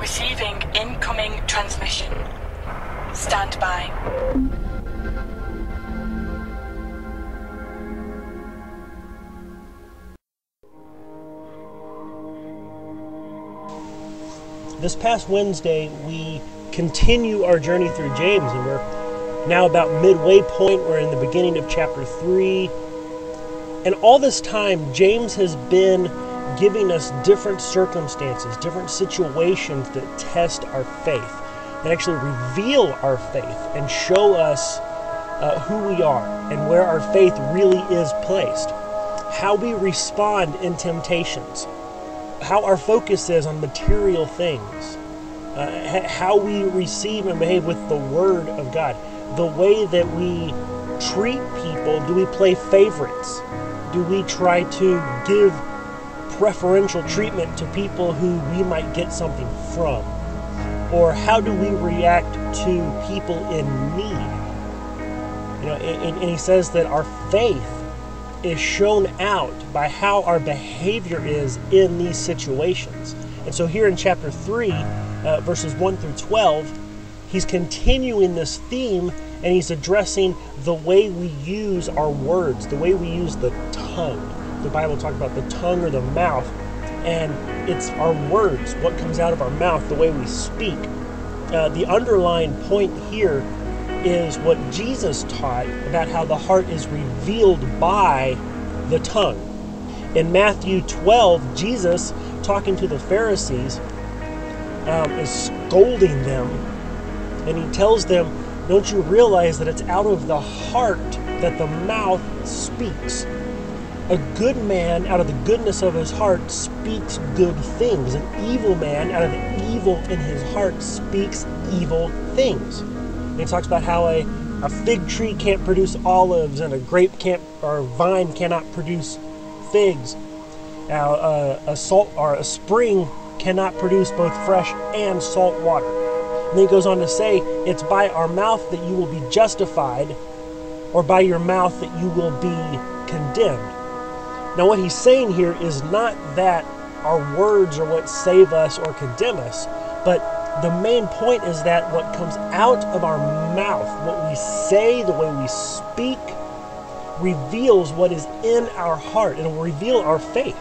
Receiving incoming transmission. Stand by. This past Wednesday, we continue our journey through James, and we're now about midway point. We're in the beginning of chapter 3. And all this time, James has been giving us different circumstances, different situations that test our faith, that actually reveal our faith and show us who we are and where our faith really is placed, how we respond in temptations, how our focus is on material things, how we receive and behave with the Word of God, the way that we treat people. Do we play favorites? Do we try to give preferential treatment to people who we might get something from? Or how do we react to people in need? You know, and he says that our faith is shown out by how our behavior is in these situations. And so here in chapter 3, verses 1 through 12, he's continuing this theme, and he's addressing the way we use our words, the way we use the tongue. The Bible talks about the tongue or the mouth, and it's our words, what comes out of our mouth, the way we speak. The underlying point here is what Jesus taught about how the heart is revealed by the tongue. In Matthew 12, Jesus, talking to the Pharisees, is scolding them, and he tells them, don't you realize that it's out of the heart that the mouth speaks? A good man out of the goodness of his heart speaks good things. An evil man out of the evil in his heart speaks evil things. And he talks about how a fig tree can't produce olives, and a vine cannot produce figs. Now, a spring cannot produce both fresh and salt water. And then he goes on to say, it's by our mouth that you will be justified, or by your mouth that you will be condemned. Now, what he's saying here is not that our words are what save us or condemn us, but the main point is that what comes out of our mouth, what we say, the way we speak, reveals what is in our heart. It will reveal our faith.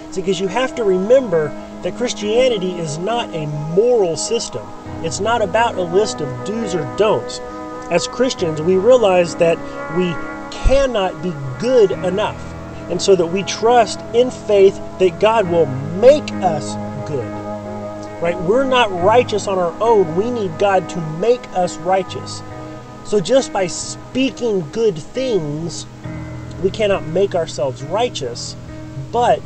It's because you have to remember that Christianity is not a moral system. It's not about a list of do's or don'ts. As Christians, we realize that we cannot be good enough. And so that we trust in faith that God will make us good. Right? We're not righteous on our own. We need God to make us righteous. So just by speaking good things, we cannot make ourselves righteous. But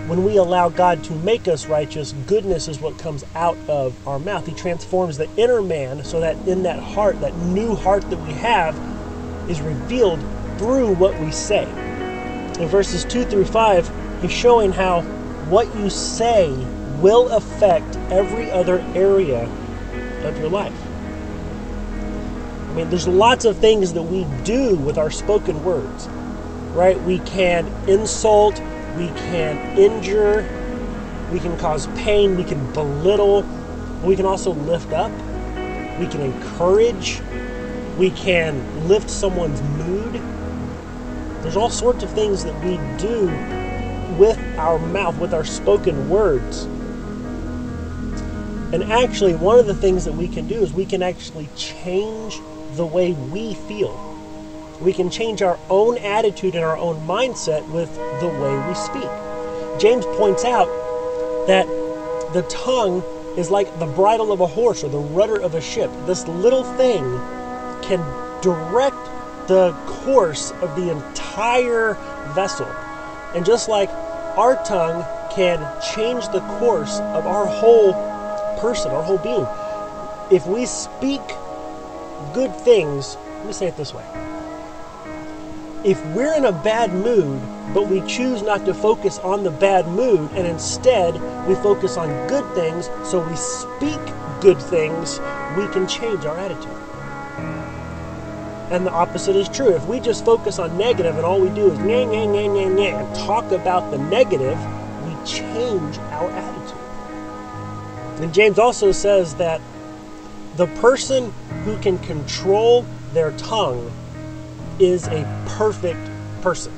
when we allow God to make us righteous, goodness is what comes out of our mouth. He transforms the inner man so that in that heart, that new heart that we have, is revealed through what we say. In verses 2 through 5, he's showing how what you say will affect every other area of your life. I mean, there's lots of things that we do with our spoken words, right? We can insult, we can injure, we can cause pain, we can belittle, we can also lift up, we can encourage, we can lift someone's mood. There's all sorts of things that we do with our mouth, with our spoken words. And actually, one of the things that we can do is we can actually change the way we feel. We can change our own attitude and our own mindset with the way we speak. James points out that the tongue is like the bridle of a horse or the rudder of a ship. This little thing can direct the course of the entire vessel. And just like our tongue can change the course of our whole person, our whole being, if we speak good things, let me say it this way. If we're in a bad mood, but we choose not to focus on the bad mood, and instead we focus on good things, so we speak good things, we can change our attitude. And the opposite is true. If we just focus on negative and all we do is nyeh, nyeh, nyeh, nyeh, nyeh, and talk about the negative, we change our attitude. And James also says that the person who can control their tongue is a perfect person.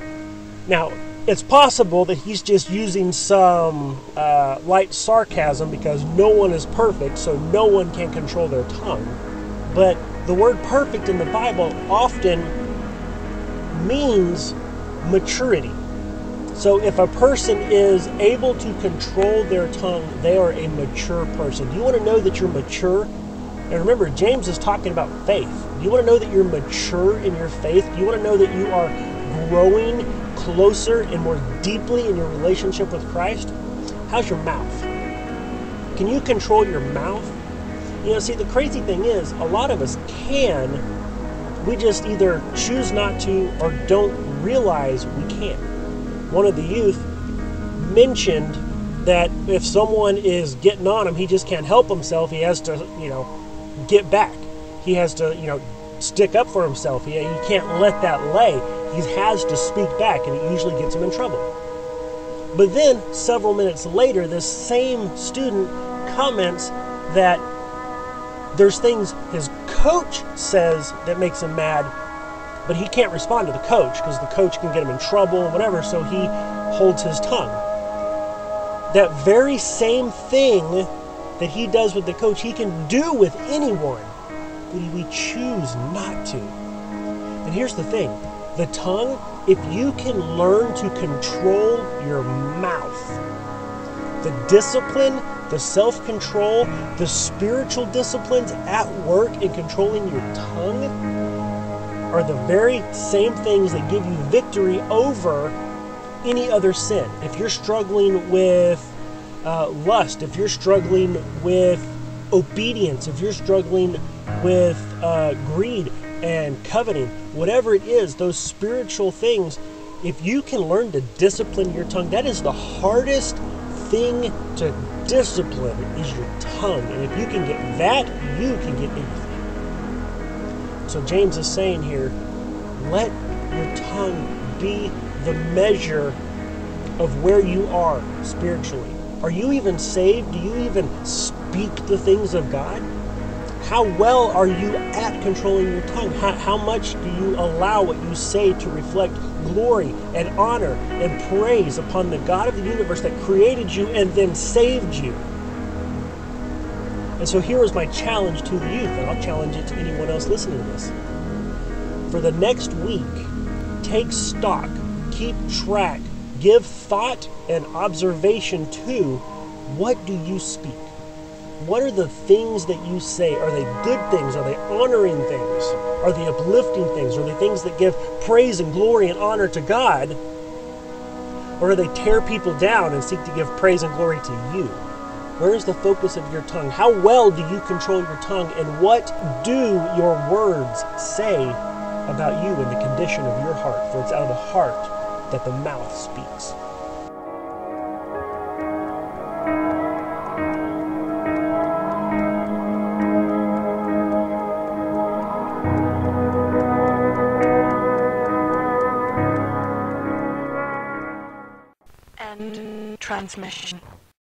Now, it's possible that he's just using some light sarcasm because no one is perfect, so no one can control their tongue. But the word perfect in the Bible often means maturity. So if a person is able to control their tongue, they are a mature person. Do you want to know that you're mature? And remember, James is talking about faith. Do you want to know that you're mature in your faith? Do you want to know that you are growing closer and more deeply in your relationship with Christ? How's your mouth? Can you control your mouth? See, the crazy thing is, a lot of us can. We just either choose not to or don't realize we can. One of the youth mentioned that if someone is getting on him, he just can't help himself. He has to, get back. He has to, stick up for himself. He can't let that lay. He has to speak back, and it usually gets him in trouble. But then, several minutes later, this same student comments that there's things his coach says that makes him mad, but he can't respond to the coach because the coach can get him in trouble and whatever, so he holds his tongue. That very same thing that he does with the coach, he can do with anyone, but we choose not to. And here's the thing. The tongue, if you can learn to control your mouth, the discipline, the self-control, the spiritual disciplines at work in controlling your tongue are the very same things that give you victory over any other sin. If you're struggling with lust, if you're struggling with obedience, if you're struggling with greed and coveting, whatever it is, those spiritual things, if you can learn to discipline your tongue, that is the hardest thing to discipline is your tongue. And if you can get that, you can get anything. So James is saying here, let your tongue be the measure of where you are spiritually. Are you even saved? Do you even speak the things of God? How well are you at controlling your tongue? How much do you allow what you say to reflect glory and honor and praise upon the God of the universe that created you and then saved you? And so here is my challenge to the youth, and I'll challenge it to anyone else listening to this. For the next week, take stock, keep track, give thought and observation to what do you speak? What are the things that you say? Are they good things? Are they honoring things? Are they uplifting things? Are they things that give praise and glory and honor to God? Or do they tear people down and seek to give praise and glory to you? Where is the focus of your tongue? How well do you control your tongue? And what do your words say about you and the condition of your heart? For it's out of the heart that the mouth speaks. End transmission.